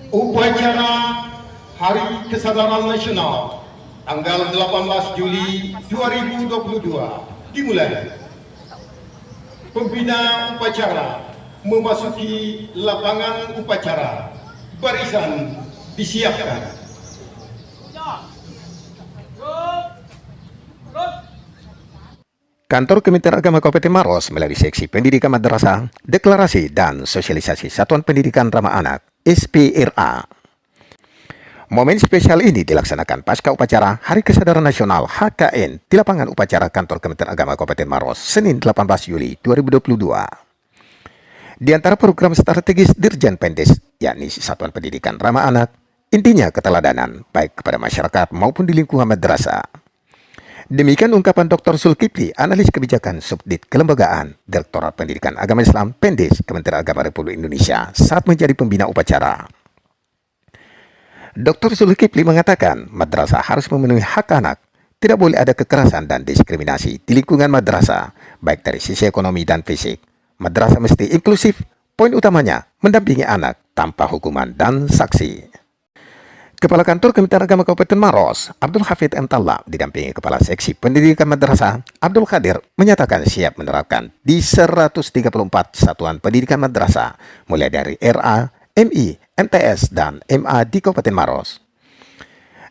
Upacara Hari Kesadaran Nasional tanggal 18 Juli 2022 dimulai. Pembina upacara memasuki lapangan upacara. Barisan disiapkan. Kantor Kementerian Agama Kabupaten Maros melalui Seksi Pendidikan Madrasah, Deklarasi dan Sosialisasi Satuan Pendidikan Ramah Anak (SPRA). Momen spesial ini dilaksanakan pasca upacara Hari Kesadaran Nasional HKN di lapangan upacara Kantor Kementerian Agama Kabupaten Maros, Senin 18 Juli 2022. Di antara program strategis Dirjen Pendes, yakni Satuan Pendidikan Ramah Anak, intinya keteladanan baik kepada masyarakat maupun di lingkungan madrasah. Demikian ungkapan Dr. Zulkifli, analis kebijakan Subdit Kelembagaan Direktorat Pendidikan Agama Islam Pendes Kementerian Agama Republik Indonesia saat menjadi pembina upacara. Dr. Zulkifli mengatakan madrasah harus memenuhi hak anak, tidak boleh ada kekerasan dan diskriminasi di lingkungan madrasah, baik dari sisi ekonomi dan fisik. Madrasah mesti inklusif, poin utamanya mendampingi anak tanpa hukuman dan sanksi. Kepala Kantor Kementerian Agama Kabupaten Maros, Abdul Hafid M. Talla, didampingi Kepala Seksi Pendidikan Madrasah, Abdul Qadir, menyatakan siap menerapkan di 134 satuan pendidikan madrasah, mulai dari RA, MI, MTS, dan MA di Kabupaten Maros.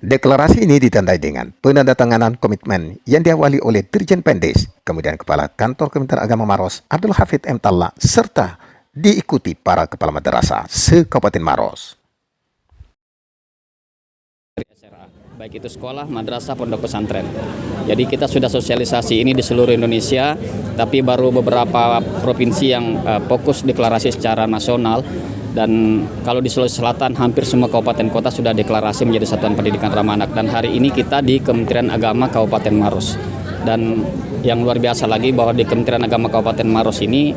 Deklarasi ini ditandai dengan penandatanganan komitmen yang diawali oleh Dirjen Pendes, kemudian Kepala Kantor Kementerian Agama Maros, Abdul Hafid M. Talla, serta diikuti para kepala madrasah se-Kabupaten Maros. Baik itu sekolah, madrasah, pondok pesantren. Jadi kita sudah sosialisasi ini di seluruh Indonesia, tapi baru beberapa provinsi yang fokus deklarasi secara nasional. Dan kalau di Sulawesi Selatan hampir semua kabupaten kota sudah deklarasi menjadi satuan pendidikan ramah anak. Dan hari ini kita di Kementerian Agama Kabupaten Maros. Dan yang luar biasa lagi bahwa di Kementerian Agama Kabupaten Maros ini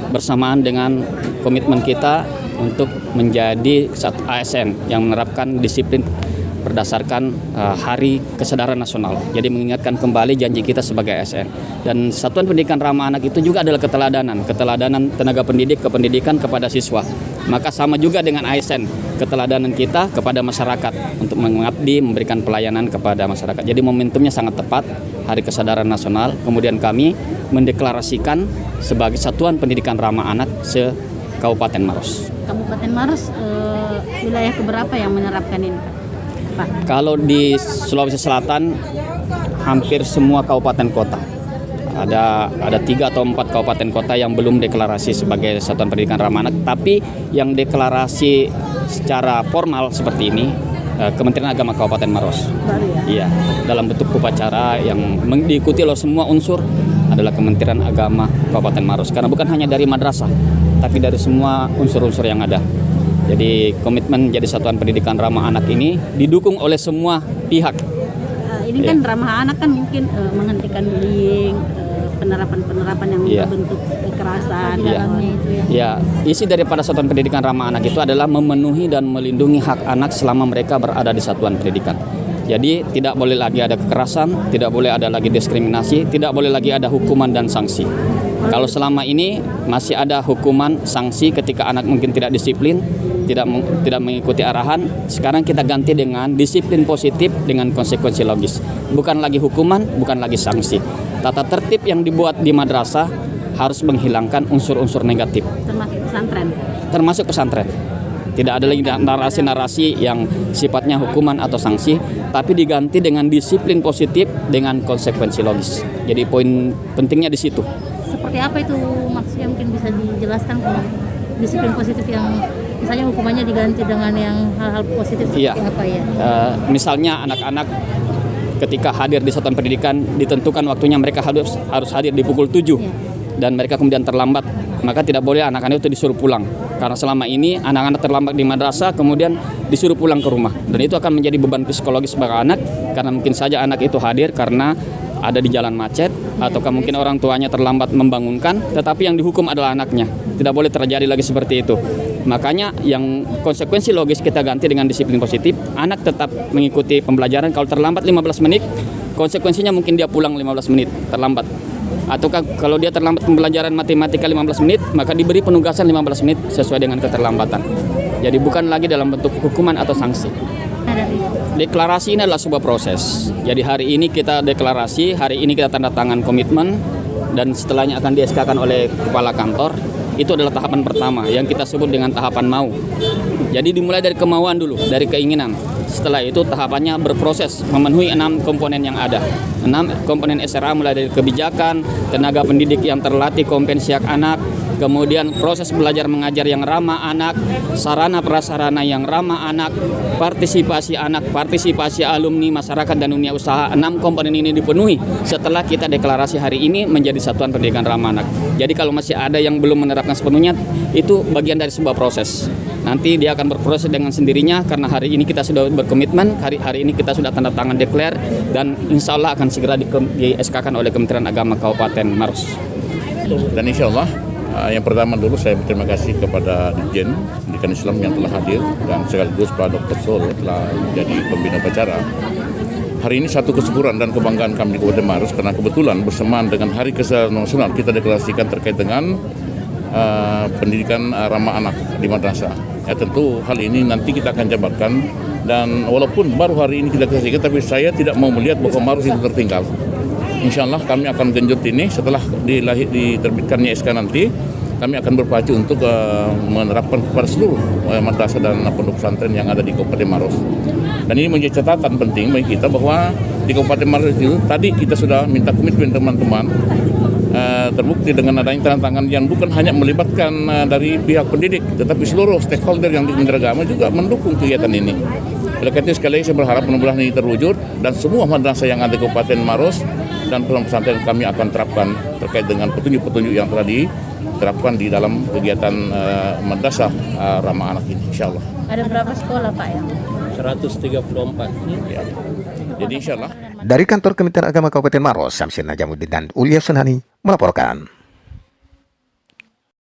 bersamaan dengan komitmen kita untuk menjadi ASN yang menerapkan disiplin berdasarkan Hari Kesadaran Nasional. Jadi mengingatkan kembali janji kita sebagai ASN. Dan Satuan Pendidikan Ramah Anak itu juga adalah keteladanan tenaga pendidik kependidikan kepada siswa. Maka sama juga dengan ASN, keteladanan kita kepada masyarakat untuk mengabdi, memberikan pelayanan kepada masyarakat. Jadi momentumnya sangat tepat, Hari Kesadaran Nasional. Kemudian kami mendeklarasikan sebagai Satuan Pendidikan Ramah Anak se-Kabupaten Maros. Kabupaten Maros wilayah keberapa yang menerapkan ini, Pak? Kalau di Sulawesi Selatan hampir semua kabupaten kota. Ada 3 atau 4 kabupaten kota yang belum deklarasi sebagai Satuan Pendidikan Ramah Anak, tapi yang deklarasi secara formal seperti ini Kementerian Agama Kabupaten Maros. Baru ya? Iya, dalam bentuk upacara yang diikuti oleh semua unsur adalah Kementerian Agama Kabupaten Maros. Karena bukan hanya dari madrasah, tapi dari semua unsur-unsur yang ada. Jadi komitmen menjadi Satuan Pendidikan Ramah Anak ini didukung oleh semua pihak. Ini kan ramah anak kan mungkin menghentikan bullying, penerapan yang berbentuk kekerasan di dalamnya itu ya. Ya, isi daripada Satuan Pendidikan Ramah Anak itu adalah memenuhi dan melindungi hak anak selama mereka berada di satuan pendidikan. Jadi tidak boleh lagi ada kekerasan, tidak boleh ada lagi diskriminasi, tidak boleh lagi ada hukuman dan sanksi. Kalau selama ini masih ada hukuman, sanksi ketika anak mungkin tidak disiplin, tidak mengikuti arahan, sekarang kita ganti dengan disiplin positif dengan konsekuensi logis. Bukan lagi hukuman, bukan lagi sanksi. Tata tertib yang dibuat di madrasah harus menghilangkan unsur-unsur negatif. Termasuk pesantren. Termasuk pesantren. Tidak ada lagi narasi-narasi yang sifatnya hukuman atau sanksi, tapi diganti dengan disiplin positif dengan konsekuensi logis. Jadi poin pentingnya di situ. Seperti apa itu maksudnya, mungkin bisa dijelaskan kalau disiplin positif yang misalnya hukumannya diganti dengan yang hal-hal positif seperti apa ya? Misalnya anak-anak ketika hadir di satuan pendidikan ditentukan waktunya mereka harus hadir di pukul 7 dan mereka kemudian terlambat, maka tidak boleh anak-anak itu disuruh pulang. Karena selama ini anak-anak terlambat di madrasah kemudian disuruh pulang ke rumah. Dan itu akan menjadi beban psikologis bagi anak, karena mungkin saja anak itu hadir karena ada di jalan macet, ataukah mungkin orang tuanya terlambat membangunkan, tetapi yang dihukum adalah anaknya. Tidak boleh terjadi lagi seperti itu. Makanya yang konsekuensi logis kita ganti dengan disiplin positif. Anak tetap mengikuti pembelajaran, kalau terlambat 15 menit, konsekuensinya mungkin dia pulang 15 menit terlambat. Ataukah kalau dia terlambat pembelajaran matematika 15 menit, maka diberi penugasan 15 menit sesuai dengan keterlambatan. Jadi bukan lagi dalam bentuk hukuman atau sanksi. Dari Deklarasi ini adalah sebuah proses. Jadi hari ini kita deklarasi, hari ini kita tanda tangan komitmen, dan setelahnya akan di-SK-kan oleh kepala kantor. Itu adalah tahapan pertama yang kita sebut dengan tahapan mau. Jadi dimulai dari kemauan dulu, dari keinginan. Setelah itu tahapannya berproses memenuhi 6 komponen yang ada. 6 komponen SRA mulai dari kebijakan, tenaga pendidik yang terlatih, kompetensi hak anak, kemudian proses belajar mengajar yang ramah anak, sarana prasarana yang ramah anak, partisipasi anak, partisipasi alumni, masyarakat, dan dunia usaha. 6 komponen ini dipenuhi setelah kita deklarasi hari ini menjadi Satuan Pendidikan Ramah Anak. Jadi kalau masih ada yang belum menerapkan sepenuhnya, itu bagian dari sebuah proses. Nanti dia akan berproses dengan sendirinya karena hari ini kita sudah berkomitmen, hari ini kita sudah tanda tangan declare, dan insya Allah akan segera di-SK-kan oleh Kementerian Agama Kabupaten Maros. Dan insya Allah yang pertama dulu saya berterima kasih kepada Dirjen Pendidikan Islam yang telah hadir, dan sekaligus Pak Dr. Solo telah menjadi pembina upacara. Hari ini satu kesyukuran dan kebanggaan kami di Kabupaten Maros karena kebetulan bersamaan dengan Hari Kesehatan Nasional kita deklarasikan terkait dengan pendidikan ramah anak di madrasah. Ya, tentu hal ini nanti kita akan jabarkan, dan walaupun baru hari ini kita deklarasikan, tapi saya tidak mau melihat bahwa Maros itu tertinggal. Insya Allah kami akan genjot ini setelah diterbitkannya SK nanti. Kami akan berpacu untuk menerapkan kepada seluruh madrasah dan pondok pesantren yang ada di Kabupaten Maros. Dan ini menjadi catatan penting bagi kita bahwa di Kabupaten Maros itu tadi kita sudah minta komitmen teman-teman, terbukti dengan adanya tanda tangan yang bukan hanya melibatkan dari pihak pendidik, tetapi seluruh stakeholder yang di Kementerian Agama juga mendukung kegiatan ini. Oleh karena itu sekali lagi saya berharap mudah-mudahan ini terwujud, dan semua madrasah yang ada di Kabupaten Maros dan pondok pesantren kami akan terapkan terkait dengan petunjuk-petunjuk yang telah diterapkan di dalam kegiatan madrasah ramah anak ini, insya Allah. ada berapa sekolah Pak yang 134. Ya. Jadi insya Allah. Dari kantor Kementerian Agama Kabupaten Maros, Samsir Najamuddin dan Ulya Sunani melaporkan.